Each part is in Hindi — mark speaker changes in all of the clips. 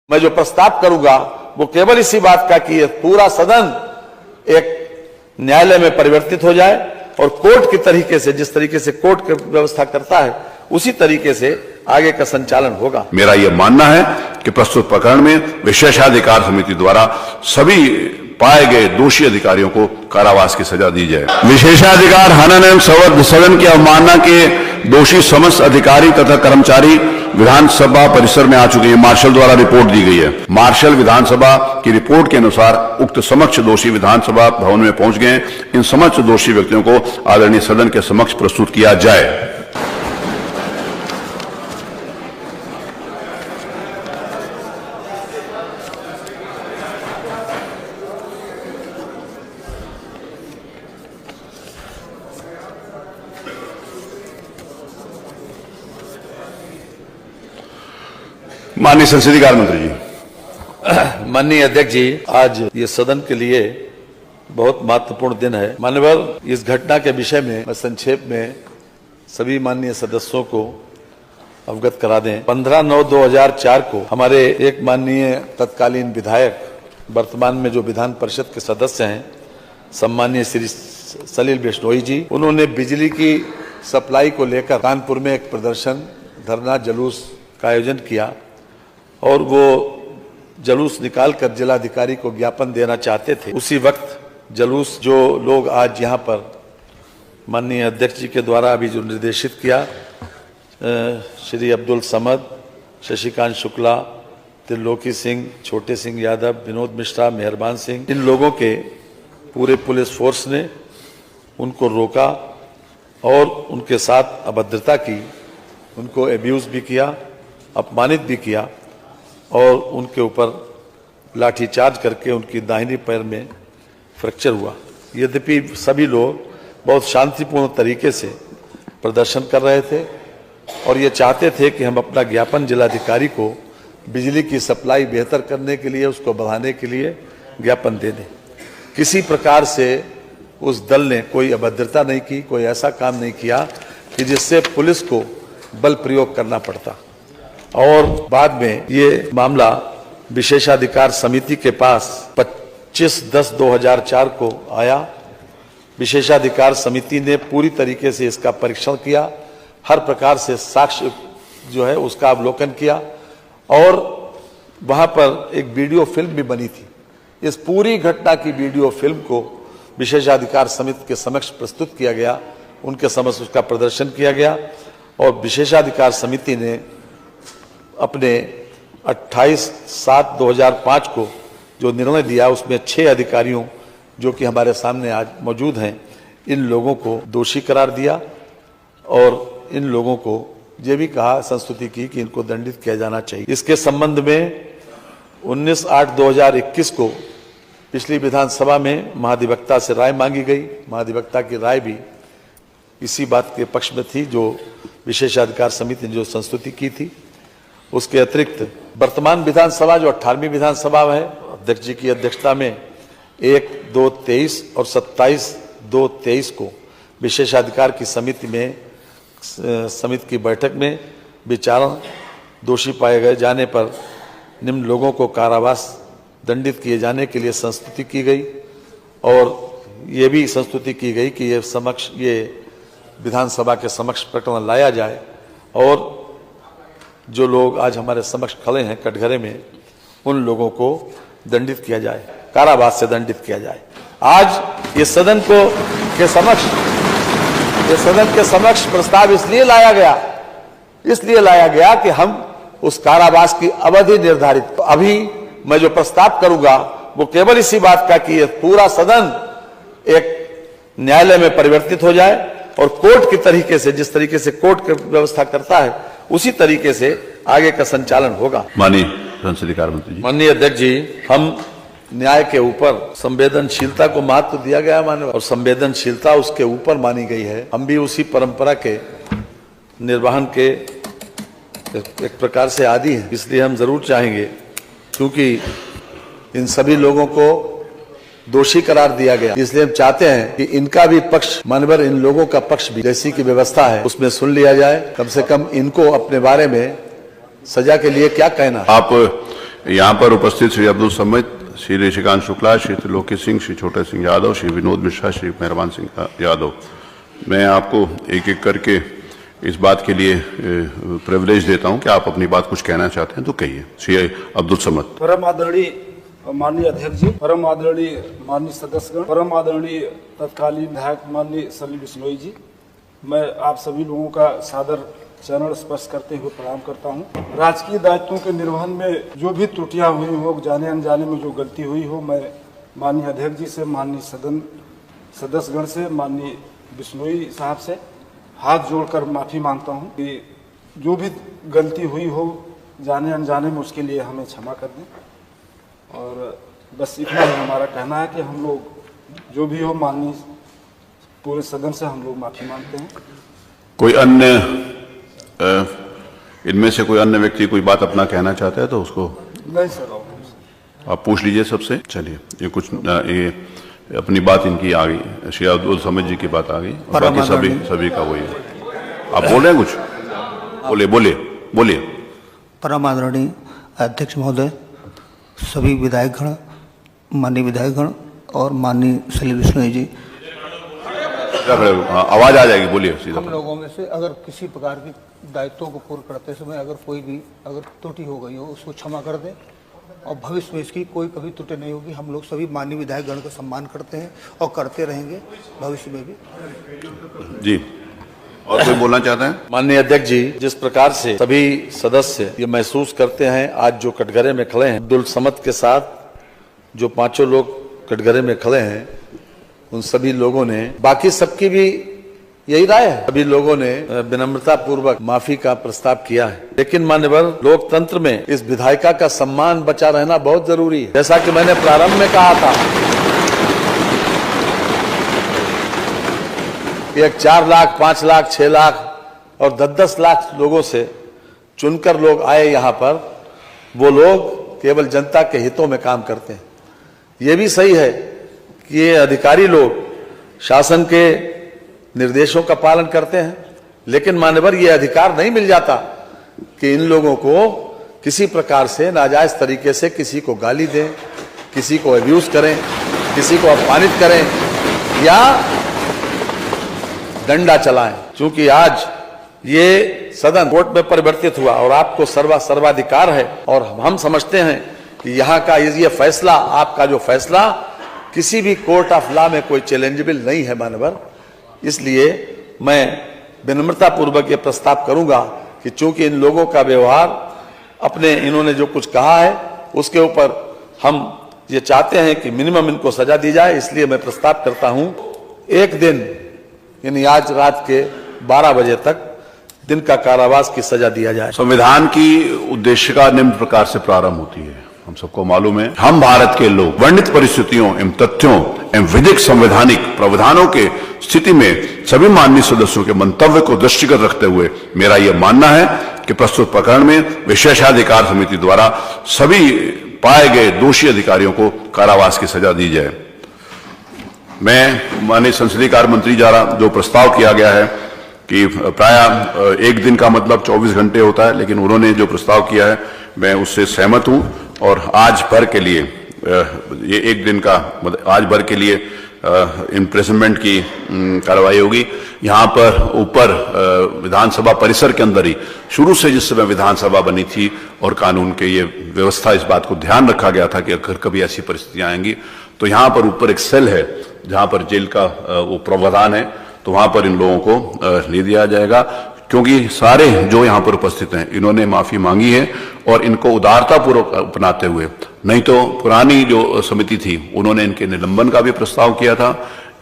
Speaker 1: मैं जो प्रस्ताव करूंगा वो केवल इसी बात का कि ये पूरा सदन एक न्यायालय में परिवर्तित हो जाए और कोर्ट के तरीके से, जिस तरीके से कोर्ट की व्यवस्था करता है उसी तरीके से आगे का संचालन होगा।
Speaker 2: मेरा यह मानना है कि प्रस्तुत प्रकरण में विशेषाधिकार समिति द्वारा सभी पाए गए दोषी अधिकारियों को कारावास की सजा दी जाए। विशेषाधिकार हनन एवं सदन की अवमानना के दोषी समस्त अधिकारी तथा कर्मचारी विधानसभा परिसर में आ चुके हैं। मार्शल द्वारा रिपोर्ट दी गई है। मार्शल विधानसभा की रिपोर्ट के अनुसार उक्त समक्ष दोषी विधानसभा भवन में पहुंच गए। इन समक्ष दोषी व्यक्तियों को आदरणीय सदन के समक्ष प्रस्तुत किया जाए। माननीय संसदीय कार्य मंत्री जी।
Speaker 1: माननीय अध्यक्ष जी, आज ये सदन के लिए बहुत महत्वपूर्ण दिन है। माननीय, इस घटना के विषय में मैं संक्षेप में सभी माननीय सदस्यों को अवगत करा दें। 15/9/2004 को हमारे एक माननीय तत्कालीन विधायक, वर्तमान में जो विधान परिषद के सदस्य हैं, सम्मानीय श्री सलील बिश्नोई जी, उन्होंने बिजली की सप्लाई को लेकर कानपुर में एक प्रदर्शन, धरना, जुलूस का आयोजन किया और वो जुलूस निकालकर जिलाधिकारी को ज्ञापन देना चाहते थे। उसी वक्त जुलूस जो लोग आज यहाँ पर माननीय अध्यक्ष जी के द्वारा अभी जो निर्देशित किया, श्री अब्दुल समद, शशिकांत शुक्ला, त्रिलोकी सिंह, छोटे सिंह यादव, विनोद मिश्रा, मेहरबान सिंह, इन लोगों के पूरे पुलिस फोर्स ने उनको रोका और उनके साथ अभद्रता की, उनको एब्यूज भी किया, अपमानित भी किया और उनके ऊपर लाठीचार्ज करके उनकी दाहिनी पैर में फ्रैक्चर हुआ। यद्यपि सभी लोग बहुत शांतिपूर्ण तरीके से प्रदर्शन कर रहे थे और ये चाहते थे कि हम अपना ज्ञापन जिलाधिकारी को बिजली की सप्लाई बेहतर करने के लिए, उसको बढ़ाने के लिए ज्ञापन दे दें। किसी प्रकार से उस दल ने कोई अभद्रता नहीं की, कोई ऐसा काम नहीं किया कि जिससे पुलिस को बल प्रयोग करना पड़ता। और बाद में ये मामला विशेषाधिकार समिति के पास 25/10/2004 को आया। विशेषाधिकार समिति ने पूरी तरीके से इसका परीक्षण किया, हर प्रकार से साक्ष्य जो है उसका अवलोकन किया और वहां पर एक वीडियो फिल्म भी बनी थी। इस पूरी घटना की वीडियो फिल्म को विशेषाधिकार समिति के समक्ष प्रस्तुत किया गया, उनके समक्ष उसका प्रदर्शन किया गया और विशेषाधिकार समिति ने अपने 28/7/2005 को जो निर्णय दिया उसमें 6 अधिकारियों जो कि हमारे सामने आज मौजूद हैं, इन लोगों को दोषी करार दिया और इन लोगों को ये भी कहा, संस्तुति की कि इनको दंडित किया जाना चाहिए। इसके संबंध में 19/8/2021 को पिछली विधानसभा में महाधिवक्ता से राय मांगी गई। महाधिवक्ता की राय भी इसी बात के पक्ष में थी जो विशेषाधिकार समिति ने जो संस्तुति की थी। उसके अतिरिक्त वर्तमान विधानसभा जो 18वीं विधानसभा है, अध्यक्ष जी की अध्यक्षता में 1/2/23 और 27/2/23 को विशेषाधिकार की समिति की बैठक में विचारण दोषी पाए गए जाने पर निम्न लोगों को कारावास दंडित किए जाने के लिए संस्तुति की गई और ये भी संस्तुति की गई कि ये विधानसभा के समक्ष प्रकरण लाया जाए और जो लोग आज हमारे समक्ष खड़े हैं कटघरे में, उन लोगों को दंडित किया जाए, कारावास से दंडित किया जाए। आज ये सदन के समक्ष प्रस्ताव इसलिए लाया गया कि हम उस कारावास की अवधि निर्धारित, अभी मैं जो प्रस्ताव करूंगा वो केवल इसी बात का कि ये पूरा सदन एक न्यायालय में परिवर्तित हो जाए और कोर्ट के तरीके से, जिस तरीके से कोर्ट की व्यवस्था करता है उसी तरीके से आगे का संचालन होगा।
Speaker 2: माननीय संसदीय कार्य मंत्री जी।
Speaker 1: माननीय अध्यक्ष जी, हम न्याय के ऊपर संवेदनशीलता को महत्व दिया गया माननीय, और संवेदनशीलता उसके ऊपर मानी गई है। हम भी उसी परंपरा के निर्वहन के एक प्रकार से आदी हैं, इसलिए हम जरूर चाहेंगे, क्योंकि इन सभी लोगों को दोषी करार दिया गया, इसलिए हम चाहते हैं कि इनका भी पक्ष, मानवर इन लोगों का पक्ष भी जैसी की व्यवस्था है उसमें सुन लिया जाए। कम से कम इनको अपने बारे में सजा के लिए क्या कहना है।
Speaker 2: आप यहाँ पर उपस्थित श्री अब्दुल समद, श्री ऋषिकांत शुक्ला, श्री त्रिलोकी सिंह, श्री छोटे सिंह यादव, श्री विनोद मिश्रा, श्री मेहरबान सिंह यादव, मैं आपको एक एक करके इस बात के लिए प्रिविलेज देता हूं कि आप अपनी बात कुछ कहना चाहते हैं तो कहिए। श्री अब्दुल समद।
Speaker 3: परम आदरणीय माननीय अध्यक्ष जी, परम आदरणीय माननीय सदस्यगण, परम आदरणीय तत्कालीन विधायक माननीय सलीम बिश्नोई जी, मैं आप सभी लोगों का सादर चरण स्पर्श करते हुए प्रणाम करता हूं। राजकीय दायित्वों के निर्वहन में जो भी त्रुटियां हुई हो, जाने अनजाने में जो गलती हुई हो, मैं माननीय अध्यक्ष जी से, माननीय सदन सदस्यगण से, माननीय बिश्नोई साहब से हाथ जोड़कर माफी मांगता हूं कि जो भी गलती हुई हो जाने अनजाने में, उसके लिए हमें क्षमा कर दें। और बस इतना ही हमारा कहना है कि हम लोग जो भी हो, माननीय पूरे सदन से हम लोग माफी मांगते हैं।
Speaker 2: कोई अन्य इनमें से कोई अन्य व्यक्ति कोई बात अपना कहना चाहता है तो उसको
Speaker 3: नहीं सर,
Speaker 2: आप पूछ लीजिए सबसे। चलिए, ये कुछ ये अपनी बात इनकी आ गई, श्री अब्दुल समद जी की बात आ गई, और बाकी सभी का वही है। आप बोल रहे हैं कुछ? बोलिए।
Speaker 4: परम आदरणीय अध्यक्ष महोदय, सभी विधायकगण, माननीय विधायकगण और माननीय सलीम बिश्नोई जी,
Speaker 2: आवाज आ जाएगी, बोलिए सीधा।
Speaker 4: हम लोगों में से अगर किसी प्रकार की दायित्वों को पूर्ण करते समय अगर कोई भी त्रुटि हो गई हो, उसको क्षमा कर दें और भविष्य में इसकी कोई कभी त्रुटि नहीं होगी। हम लोग सभी माननीय विधायकगण का सम्मान करते हैं और करते रहेंगे भविष्य में भी।
Speaker 2: जी, और कोई बोलना चाहते हैं?
Speaker 1: माननीय अध्यक्ष जी, जिस प्रकार से सभी सदस्य ये महसूस करते हैं आज जो कटघरे में खड़े हैं, अब्दुल समद के साथ जो पांचों लोग कटघरे में खड़े हैं, उन सभी लोगों ने, बाकी सबकी भी यही राय है, सभी लोगों ने विनम्रता पूर्वक माफी का प्रस्ताव किया है। लेकिन मान्यवर, लोकतंत्र में इस विधायिका का सम्मान बचा रहना बहुत जरूरी है। जैसा कि मैंने प्रारंभ में कहा था, एक 4 लाख, 5 लाख, 6 लाख और 10-10 लाख लोगों से चुनकर लोग आए यहाँ पर, वो लोग केवल जनता के हितों में काम करते हैं। ये भी सही है कि ये अधिकारी लोग शासन के निर्देशों का पालन करते हैं, लेकिन मान्यवर ये अधिकार नहीं मिल जाता कि इन लोगों को किसी प्रकार से नाजायज तरीके से किसी को गाली दें, किसी को अब्यूज करें, किसी को अपमानित करें या डंडा चलाएं। क्योंकि आज ये सदन कोर्ट में परिवर्तित हुआ और आपको सर्वाधिकार है, और हम समझते हैं कि यहाँ का ये फैसला, आपका जो फैसला किसी भी कोर्ट ऑफ लॉ में कोई चैलेंजेबल नहीं है मानवर। इसलिए मैं विनम्रता पूर्वक ये प्रस्ताव करूंगा कि चूंकि इन लोगों का व्यवहार, अपने इन्होंने जो कुछ कहा है उसके ऊपर हम ये चाहते हैं कि मिनिमम इनको सजा दी जाए, इसलिए मैं प्रस्ताव करता हूं 1 दिन, यानी आज रात के 12 बजे तक दिन का कारावास की सजा दिया जाए।
Speaker 2: संविधान की उद्देशिका निम्न प्रकार से प्रारंभ होती है। हम सबको मालूम है, हम भारत के लोग वर्णित परिस्थितियों एवं तथ्यों एवं विधिक संवैधानिक प्रावधानों के स्थिति में सभी माननीय सदस्यों के मंतव्य को दृष्टिगत रखते हुए मेरा यह मानना है कि प्रस्तुत प्रकरण में विशेषाधिकार समिति द्वारा सभी पाए गए दोषी अधिकारियों को कारावास की सजा दी जाए। मैं माननीय संसदीय कार्य मंत्री द्वारा जो प्रस्ताव किया गया है कि प्राय 1 दिन का मतलब 24 घंटे होता है, लेकिन उन्होंने जो प्रस्ताव किया है मैं उससे सहमत हूं, और आज भर के लिए ये 1 दिन का आज भर के लिए इम्प्रिजनमेंट की कार्रवाई होगी। यहाँ पर ऊपर विधानसभा परिसर के अंदर ही शुरू से जिस समय विधानसभा बनी थी और कानून के ये व्यवस्था, इस बात को ध्यान रखा गया था कि अगर कभी ऐसी परिस्थितियां आएंगी तो यहाँ पर ऊपर एक सेल है जहाँ पर जेल का वो प्रावधान है, तो वहां पर इन लोगों को ले दिया जाएगा। क्योंकि सारे जो यहाँ पर उपस्थित हैं इन्होंने माफी मांगी है और इनको उदारतापूर्वक अपनाते हुए, नहीं तो पुरानी जो समिति थी उन्होंने इनके निलंबन का भी प्रस्ताव किया था,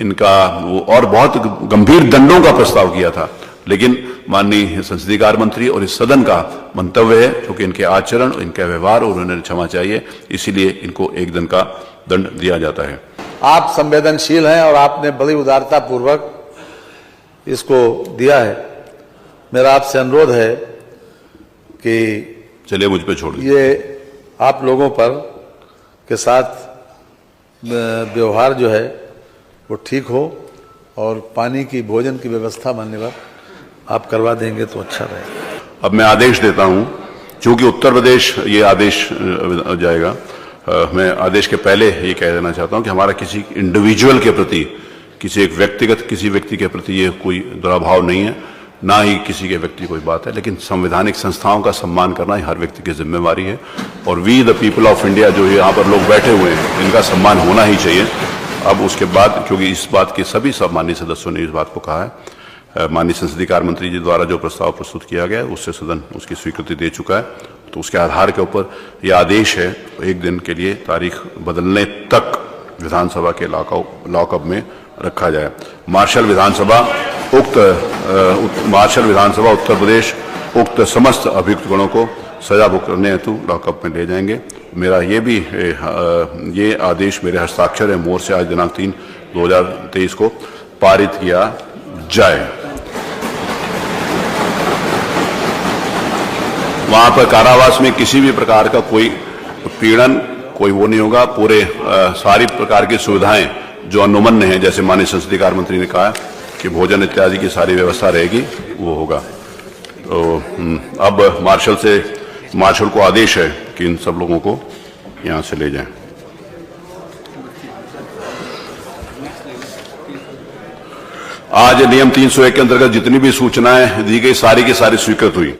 Speaker 2: इनका वो और बहुत गंभीर दंडों का प्रस्ताव किया था, लेकिन माननीय संसदीय कार्य मंत्री और इस सदन का मंतव्य है क्योंकि इनके आचरण, इनके व्यवहार और उन्हें क्षमा चाहिए, इसीलिए इनको 1 दिन का दंड दिया जाता है।
Speaker 1: आप संवेदनशील हैं और आपने बड़ी उदारता पूर्वक इसको दिया है। मेरा आपसे अनुरोध है कि
Speaker 2: चलिए मुझ पे छोड़ दीजिए।
Speaker 1: ये आप लोगों पर के साथ व्यवहार जो है वो ठीक हो और पानी की, भोजन की व्यवस्था मान्यवर आप करवा देंगे तो अच्छा रहेगा।
Speaker 2: अब मैं आदेश देता हूं चूंकि उत्तर प्रदेश ये आदेश जाएगा, मैं आदेश के पहले ये कह देना चाहता हूं कि हमारा किसी इंडिविजुअल के प्रति, किसी एक व्यक्तिगत किसी व्यक्ति के प्रति ये कोई दुराभाव नहीं है, ना ही किसी के व्यक्ति कोई बात है, लेकिन संवैधानिक संस्थाओं का सम्मान करना ही हर व्यक्ति की जिम्मेवारी है। और we the people of India जो यहाँ पर लोग बैठे हुए हैं, इनका सम्मान होना ही चाहिए। अब उसके बाद, क्योंकि इस बात के सभी माननीय सदस्यों ने इस बात को कहा है, माननीय संसदीय कार्य मंत्री जी द्वारा जो प्रस्ताव प्रस्तुत किया गया है उससे सदन उसकी स्वीकृति दे चुका है, तो उसके आधार के ऊपर यह आदेश है 1 दिन के लिए तारीख बदलने तक विधानसभा के लॉकअप में रखा जाए। मार्शल विधानसभा उत्तर प्रदेश उक्त समस्त अभियुक्त गणों को सजा भुगतने हेतु लॉकअप में ले जाएंगे। मेरा ये आदेश मेरे हस्ताक्षर है मोर से आज दिनांक 3/2023 को पारित किया जाए। वहां पर कारावास में किसी भी प्रकार का कोई उत्पीड़न, कोई वो नहीं होगा। पूरे सारी प्रकार की सुविधाएं जो अनुमन्य हैं, जैसे माननीय संसदीय कार्य मंत्री ने कहा कि भोजन इत्यादि की सारी व्यवस्था रहेगी, वो होगा। तो अब मार्शल को आदेश है कि इन सब लोगों को यहां से ले जाएं। आज नियम 301 के अंतर्गत जितनी भी सूचनाएं दी गई सारी की सारी स्वीकृत हुई।